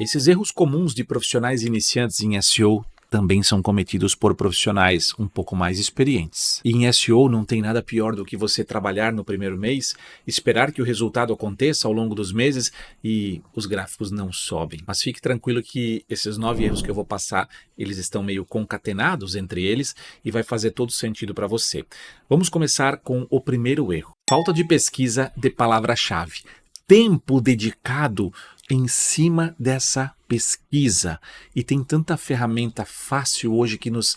Esses erros comuns de profissionais iniciantes em SEO também são cometidos por profissionais um pouco mais experientes. E em SEO não tem nada pior do que você trabalhar no primeiro mês, esperar que o resultado aconteça ao longo dos meses e os gráficos não sobem. Mas fique tranquilo que esses 9 erros que eu vou passar, eles estão meio concatenados entre eles e vai fazer todo sentido para você. Vamos começar com o primeiro erro. Falta de pesquisa de palavra-chave. Tempo dedicado em cima dessa pesquisa. E tem tanta ferramenta fácil hoje que nos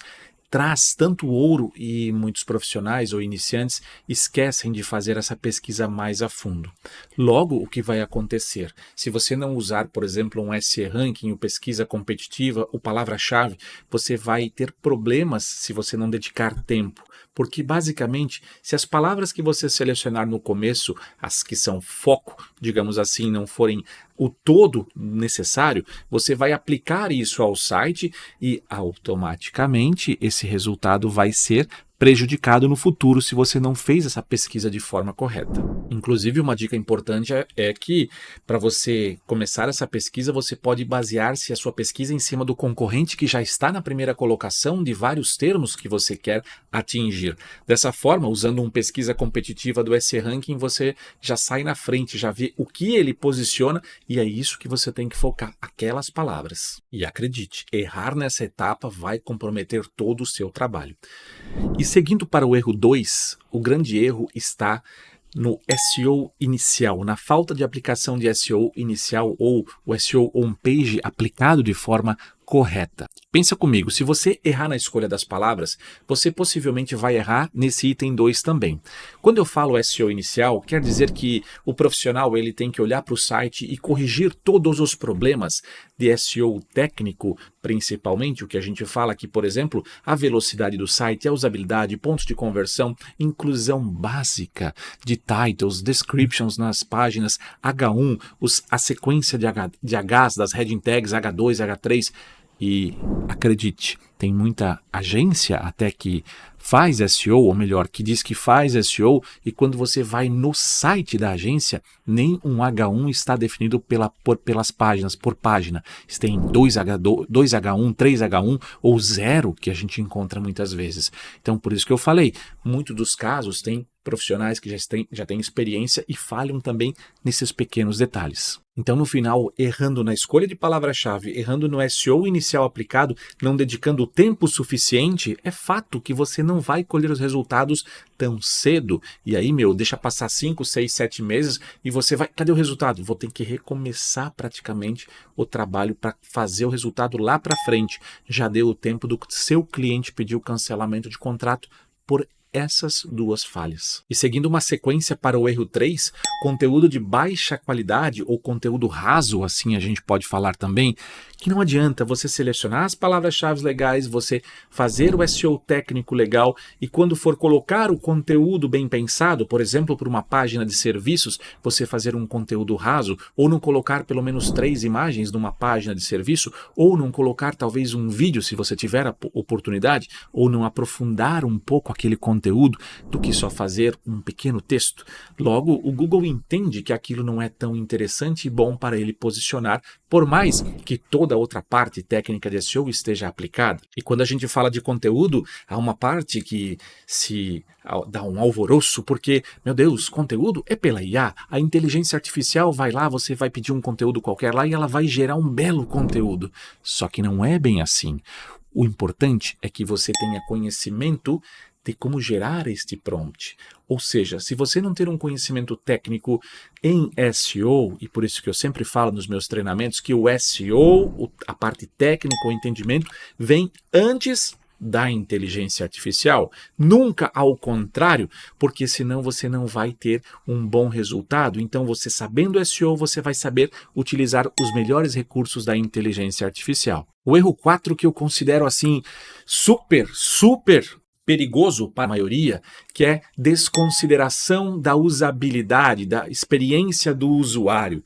traz tanto ouro e muitos profissionais ou iniciantes esquecem de fazer essa pesquisa mais a fundo. Logo, o que vai acontecer? Se você não usar, por exemplo, um SERanking, o pesquisa competitiva, o palavra-chave, você vai ter problemas se você não dedicar tempo. Porque, basicamente, se as palavras que você selecionar no começo, as que são foco, digamos assim, não forem o todo necessário, você vai aplicar isso ao site e, automaticamente, esse resultado vai ser prejudicado no futuro se você não fez essa pesquisa de forma correta. Inclusive, uma dica importante é que, para você começar essa pesquisa, você pode basear-se a sua pesquisa em cima do concorrente que já está na primeira colocação de vários termos que você quer atingir. Dessa forma, usando uma pesquisa competitiva do SERanking, você já sai na frente, já vê o que ele posiciona e é isso que você tem que focar, aquelas palavras. E acredite, errar nessa etapa vai comprometer todo o seu trabalho. E seguindo para o erro 2, o grande erro está no SEO inicial, na falta de aplicação de SEO inicial ou o SEO on-page aplicado de forma correta. Pensa comigo, se você errar na escolha das palavras, você possivelmente vai errar nesse item 2 também. Quando eu falo SEO inicial, quer dizer que o profissional ele tem que olhar para o site e corrigir todos os problemas de SEO técnico, principalmente o que a gente fala aqui, por exemplo, a velocidade do site, a usabilidade, pontos de conversão, inclusão básica de titles, descriptions nas páginas, H1, a sequência de Hs das heading tags H2, H3. E acredite, tem muita agência até que faz SEO, ou melhor, que diz que faz SEO, e quando você vai no site da agência, nem um H1 está definido pelas páginas, por página. Tem 2H1, 3H1 ou 0 que a gente encontra muitas vezes. Então, por isso que eu falei, muitos dos casos tem profissionais que já têm experiência e falham também nesses pequenos detalhes. Então, no final, errando na escolha de palavra-chave, errando no SEO inicial aplicado, não dedicando tempo suficiente, é fato que você não vai colher os resultados tão cedo. E aí, deixa passar 5, 6, 7 meses e você vai... Cadê o resultado? Vou ter que recomeçar praticamente o trabalho para fazer o resultado lá para frente. Já deu o tempo do seu cliente pedir o cancelamento de contrato por essas duas falhas. E seguindo uma sequência para o erro 3, conteúdo de baixa qualidade ou conteúdo raso, assim a gente pode falar também, que não adianta você selecionar as palavras-chave legais, você fazer o SEO técnico legal e quando for colocar o conteúdo bem pensado, por exemplo, para uma página de serviços, você fazer um conteúdo raso ou não colocar pelo menos 3 imagens numa página de serviço ou não colocar talvez um vídeo se você tiver a oportunidade ou não aprofundar um pouco aquele conteúdo do que só fazer um pequeno texto. Logo, o Google entende que aquilo não é tão interessante e bom para ele posicionar, por mais que toda outra parte técnica de SEO esteja aplicada. E quando a gente fala de conteúdo, há uma parte que se dá um alvoroço, porque, meu Deus, conteúdo é pela IA. A inteligência artificial vai lá, você vai pedir um conteúdo qualquer lá e ela vai gerar um belo conteúdo. Só que não é bem assim. O importante é que você tenha conhecimento de como gerar este prompt. Ou seja, se você não ter um conhecimento técnico em SEO, e por isso que eu sempre falo nos meus treinamentos que o SEO, a parte técnica, o entendimento, vem antes da inteligência artificial, nunca ao contrário, porque senão você não vai ter um bom resultado. Então, você sabendo SEO, você vai saber utilizar os melhores recursos da inteligência artificial. O erro 4 que eu considero assim super perigoso para a maioria, que é desconsideração da usabilidade, da experiência do usuário.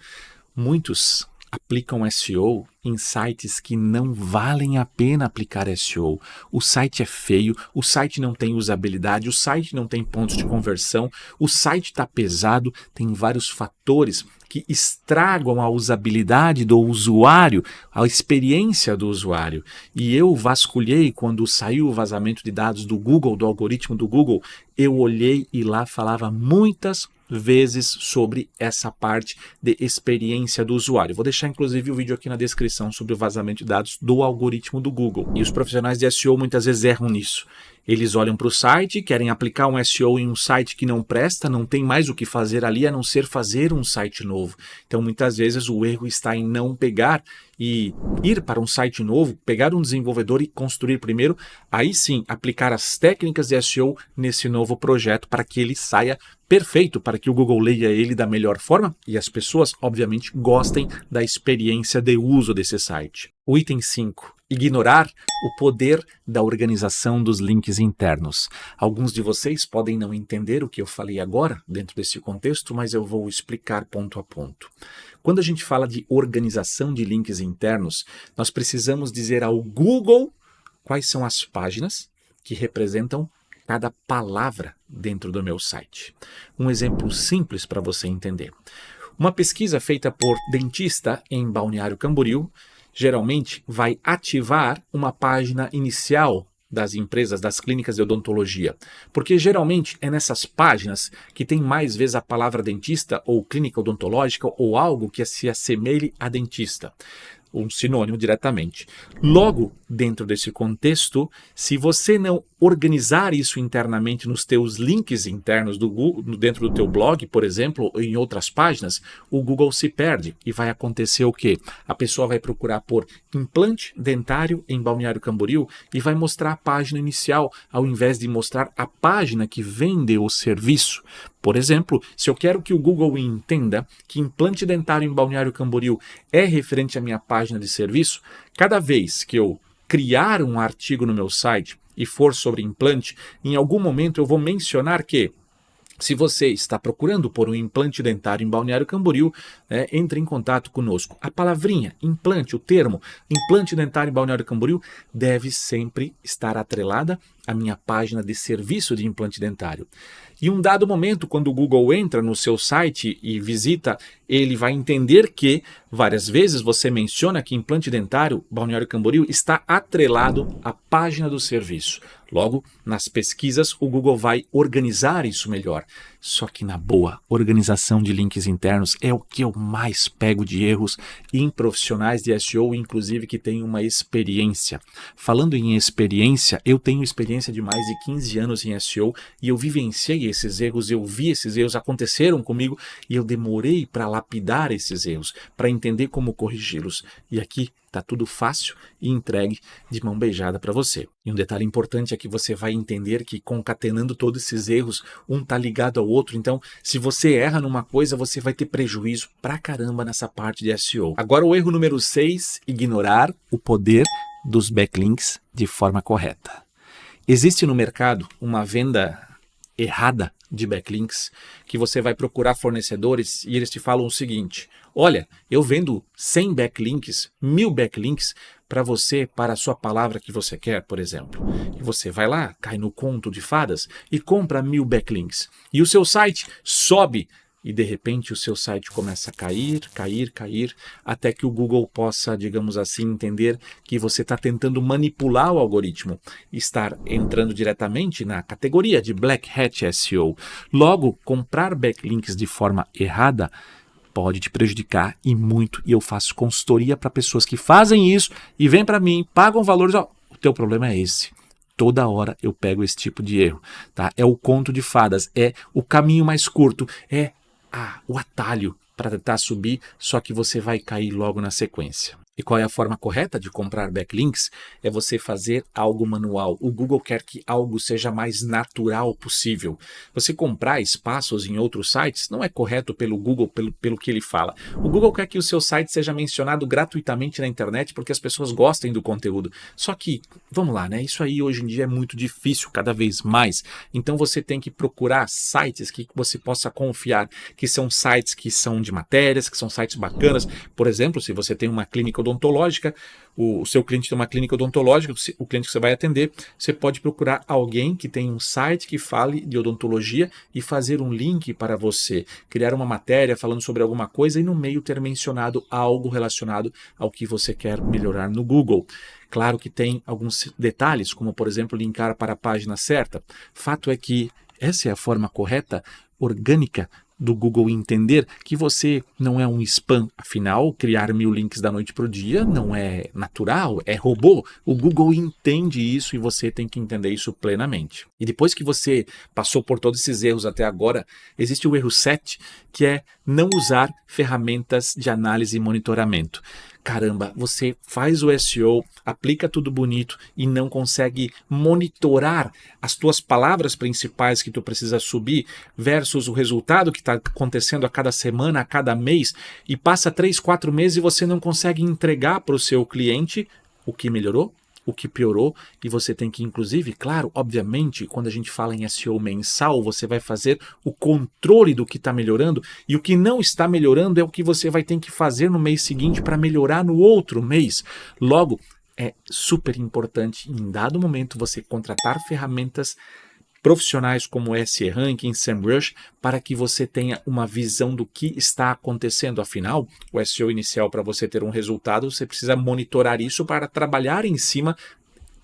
Muitos aplicam SEO em sites que não valem a pena aplicar SEO. O site é feio, o site não tem usabilidade, o site não tem pontos de conversão, o site está pesado, tem vários fatores que estragam a usabilidade do usuário, a experiência do usuário. E eu vasculhei quando saiu o vazamento de dados do Google, do algoritmo do Google, eu olhei e lá falava muitas vezes sobre essa parte de experiência do usuário. Vou deixar inclusive o vídeo aqui na descrição sobre o vazamento de dados do algoritmo do Google. E os profissionais de SEO muitas vezes erram nisso. Eles olham para o site, querem aplicar um SEO em um site que não presta, não tem mais o que fazer ali a não ser fazer um site novo. Então muitas vezes o erro está em não pegar e ir para um site novo, pegar um desenvolvedor e construir primeiro, aí sim aplicar as técnicas de SEO nesse novo projeto para que ele saia perfeito, para que o Google leia ele da melhor forma e as pessoas, obviamente, gostem da experiência de uso desse site. O item 5. Ignorar o poder da organização dos links internos. Alguns de vocês podem não entender o que eu falei agora dentro desse contexto, mas eu vou explicar ponto a ponto. Quando a gente fala de organização de links internos, nós precisamos dizer ao Google quais são as páginas que representam cada palavra dentro do meu site. Um exemplo simples para você entender. Uma pesquisa feita por dentista em Balneário Camboriú geralmente vai ativar uma página inicial das empresas, das clínicas de odontologia, porque geralmente é nessas páginas que tem mais vezes a palavra dentista ou clínica odontológica ou algo que se assemelhe a dentista, um sinônimo diretamente. Logo, dentro desse contexto, se você não organizar isso internamente nos teus links internos do Google, dentro do teu blog, por exemplo, ou em outras páginas, o Google se perde e vai acontecer o quê? A pessoa vai procurar por implante dentário em Balneário Camboriú e vai mostrar a página inicial, ao invés de mostrar a página que vende o serviço. Por exemplo, se eu quero que o Google entenda que implante dentário em Balneário Camboriú é referente à minha página de serviço, cada vez que eu criar um artigo no meu site e for sobre implante, em algum momento eu vou mencionar que se você está procurando por um implante dentário em Balneário Camboriú, entre em contato conosco. A palavrinha implante, o termo implante dentário em Balneário Camboriú deve sempre estar atrelada à minha página de serviço de implante dentário. Em um dado momento, quando o Google entra no seu site e visita, ele vai entender que várias vezes você menciona que implante dentário Balneário Camboriú está atrelado à página do serviço. Logo, nas pesquisas, o Google vai organizar isso melhor. Só que na boa, organização de links internos é o que eu mais pego de erros em profissionais de SEO, inclusive que têm uma experiência. Falando em experiência, eu tenho experiência de mais de 15 anos em SEO e eu vivenciei esses erros, eu vi esses erros, aconteceram comigo e eu demorei para lapidar esses erros, para entender como corrigi-los. E aqui está tudo fácil e entregue de mão beijada para você. E um detalhe importante é que você vai entender que concatenando todos esses erros, um está ligado ao outro. Então, se você erra numa coisa, você vai ter prejuízo pra caramba nessa parte de SEO. Agora o erro número 6, ignorar o poder dos backlinks de forma correta. Existe no mercado uma venda errada de backlinks, que você vai procurar fornecedores e eles te falam o seguinte: olha, eu vendo 100 backlinks, 1000 backlinks para você, para a sua palavra que você quer, por exemplo. E você vai lá, cai no conto de fadas e compra 1000 backlinks. E o seu site sobe e de repente o seu site começa a cair, até que o Google possa, digamos assim, entender que você está tentando manipular o algoritmo, estar entrando diretamente na categoria de Black Hat SEO. Logo, comprar backlinks de forma errada pode te prejudicar e muito, e eu faço consultoria para pessoas que fazem isso e vêm para mim, pagam valores, ó, o teu problema é esse. Toda hora eu pego esse tipo de erro, tá? É o conto de fadas, é o caminho mais curto, é o atalho para tentar subir, só que você vai cair logo na sequência. E qual é a forma correta de comprar backlinks? É você fazer algo manual. O Google quer que algo seja mais natural possível. Você comprar espaços em outros sites não é correto pelo Google, pelo que ele fala. O Google quer que o seu site seja mencionado gratuitamente na internet porque as pessoas gostem do conteúdo. Só que, vamos lá, né? Isso aí hoje em dia é muito difícil, cada vez mais. Então você tem que procurar sites que você possa confiar, que são sites que são de matérias, que são sites bacanas. Por exemplo, se você tem uma clínica odontológica, o seu cliente tem uma clínica odontológica, o cliente que você vai atender, você pode procurar alguém que tem um site que fale de odontologia e fazer um link para você, criar uma matéria falando sobre alguma coisa e no meio ter mencionado algo relacionado ao que você quer melhorar no Google. Claro que tem alguns detalhes, como por exemplo linkar para a página certa. Fato é que essa é a forma correta, orgânica, do Google entender que você não é um spam. Afinal, criar 1000 links da noite para o dia não é natural, é robô. O Google entende isso e você tem que entender isso plenamente. E depois que você passou por todos esses erros até agora, existe o erro 7, que é não usar ferramentas de análise e monitoramento. Caramba, você faz o SEO, aplica tudo bonito e não consegue monitorar as tuas palavras principais que tu precisa subir versus o resultado que está acontecendo a cada semana, a cada mês, e passa 3, 4 meses e você não consegue entregar para o seu cliente o que melhorou, o que piorou, e você tem que, inclusive, claro, obviamente, quando a gente fala em SEO mensal, você vai fazer o controle do que está melhorando, e o que não está melhorando é o que você vai ter que fazer no mês seguinte para melhorar no outro mês. Logo, é super importante, em dado momento, você contratar ferramentas profissionais como SERanking, SEMrush, para que você tenha uma visão do que está acontecendo. Afinal, o SEO inicial, para você ter um resultado, você precisa monitorar isso para trabalhar em cima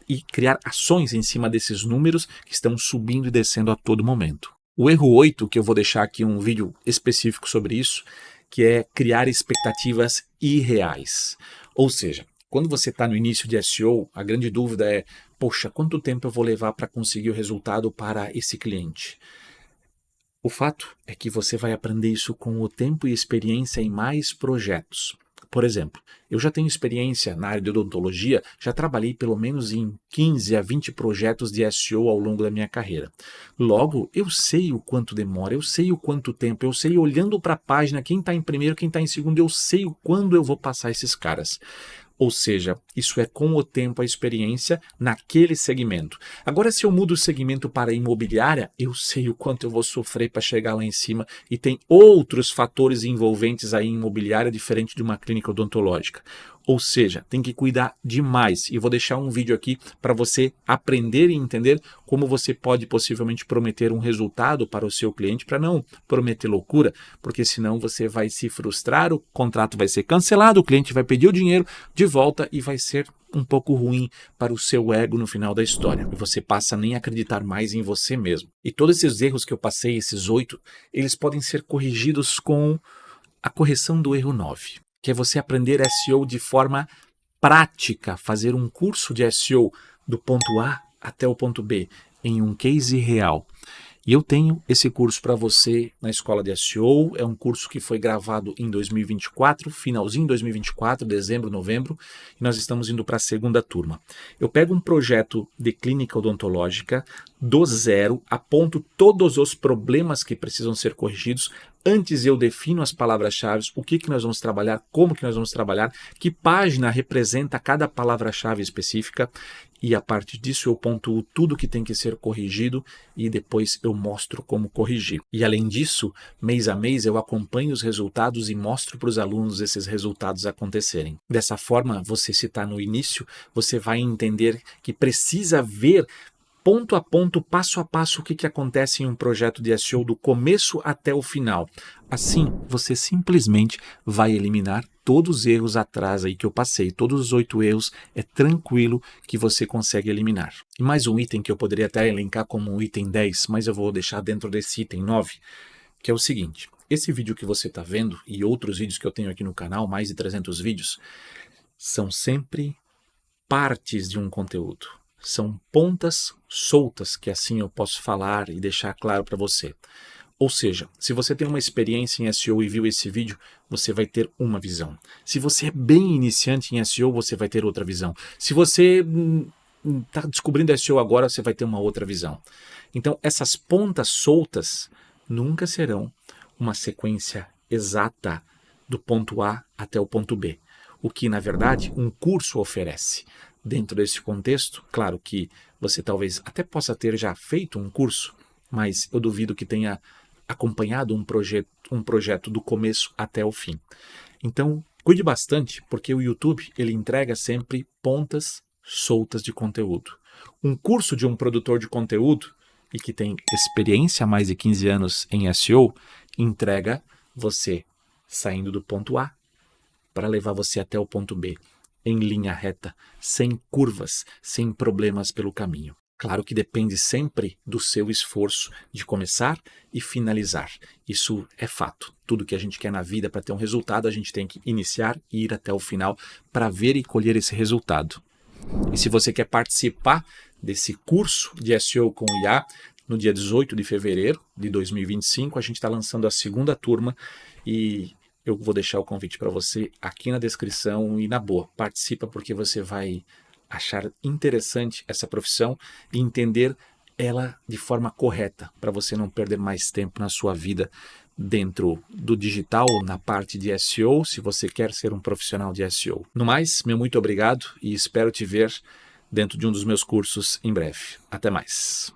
e criar ações em cima desses números que estão subindo e descendo a todo momento. O erro 8, que eu vou deixar aqui um vídeo específico sobre isso, que é criar expectativas irreais. Ou seja, quando você está no início de SEO, a grande dúvida é, poxa, quanto tempo eu vou levar para conseguir o resultado para esse cliente? O fato é que você vai aprender isso com o tempo e experiência em mais projetos. Por exemplo, eu já tenho experiência na área de odontologia, já trabalhei pelo menos em 15 a 20 projetos de SEO ao longo da minha carreira. Logo, eu sei o quanto demora, eu sei o quanto tempo, eu sei olhando para a página, quem está em primeiro, quem está em segundo, eu sei quando eu vou passar esses caras. Ou seja, isso é com o tempo a experiência naquele segmento. Agora, se eu mudo o segmento para imobiliária, eu sei o quanto eu vou sofrer para chegar lá em cima e tem outros fatores envolventes aí em imobiliária diferente de uma clínica odontológica. Ou seja, tem que cuidar demais. E vou deixar um vídeo aqui para você aprender e entender como você pode possivelmente prometer um resultado para o seu cliente, para não prometer loucura, porque senão você vai se frustrar, o contrato vai ser cancelado, o cliente vai pedir o dinheiro de volta e vai ser um pouco ruim para o seu ego no final da história. E você passa a nem acreditar mais em você mesmo. E todos esses erros que eu passei, esses 8, eles podem ser corrigidos com a correção do erro 9. Que é você aprender SEO de forma prática, fazer um curso de SEO do ponto A até o ponto B, em um case real. E eu tenho esse curso para você na Escola de SEO, é um curso que foi gravado em 2024, finalzinho de 2024, dezembro, novembro, e nós estamos indo para a segunda turma. Eu pego um projeto de clínica odontológica do zero, aponto todos os problemas que precisam ser corrigidos. Antes eu defino as palavras-chave, o que nós vamos trabalhar, como que nós vamos trabalhar, que página representa cada palavra-chave específica, e a partir disso eu pontuo tudo que tem que ser corrigido e depois eu mostro como corrigir. E além disso, mês a mês eu acompanho os resultados e mostro para os alunos esses resultados acontecerem. Dessa forma, você se está no início, você vai entender que precisa ver ponto a ponto, passo a passo, o que acontece em um projeto de SEO do começo até o final. Assim, você simplesmente vai eliminar todos os erros atrás aí que eu passei. Todos os 8 erros é tranquilo que você consegue eliminar. E mais um item que eu poderia até elencar como um item 10, mas eu vou deixar dentro desse item 9, que é o seguinte. Esse vídeo que você está vendo e outros vídeos que eu tenho aqui no canal, mais de 300 vídeos, são sempre partes de um conteúdo. São pontas soltas, que assim eu posso falar e deixar claro para você. Ou seja, se você tem uma experiência em SEO e viu esse vídeo, você vai ter uma visão. Se você é bem iniciante em SEO, você vai ter outra visão. Se você está descobrindo SEO agora, você vai ter uma outra visão. Então, essas pontas soltas nunca serão uma sequência exata do ponto A até o ponto B. O que, na verdade, um curso oferece. Dentro desse contexto, claro que você talvez até possa ter já feito um curso, mas eu duvido que tenha acompanhado um projeto do começo até o fim. Então, cuide bastante, porque o YouTube ele entrega sempre pontas soltas de conteúdo. Um curso de um produtor de conteúdo e que tem experiência há mais de 15 anos em SEO, entrega você saindo do ponto A para levar você até o ponto B, em linha reta, sem curvas, sem problemas pelo caminho. Claro que depende sempre do seu esforço de começar e finalizar. Isso é fato. Tudo que a gente quer na vida para ter um resultado, a gente tem que iniciar e ir até o final para ver e colher esse resultado. E se você quer participar desse curso de SEO com IA, no dia 18 de fevereiro de 2025, a gente está lançando a segunda turma e eu vou deixar o convite para você aqui na descrição e na boa. Participa porque você vai achar interessante essa profissão e entender ela de forma correta, para você não perder mais tempo na sua vida dentro do digital, na parte de SEO, se você quer ser um profissional de SEO. No mais, meu muito obrigado e espero te ver dentro de um dos meus cursos em breve. Até mais.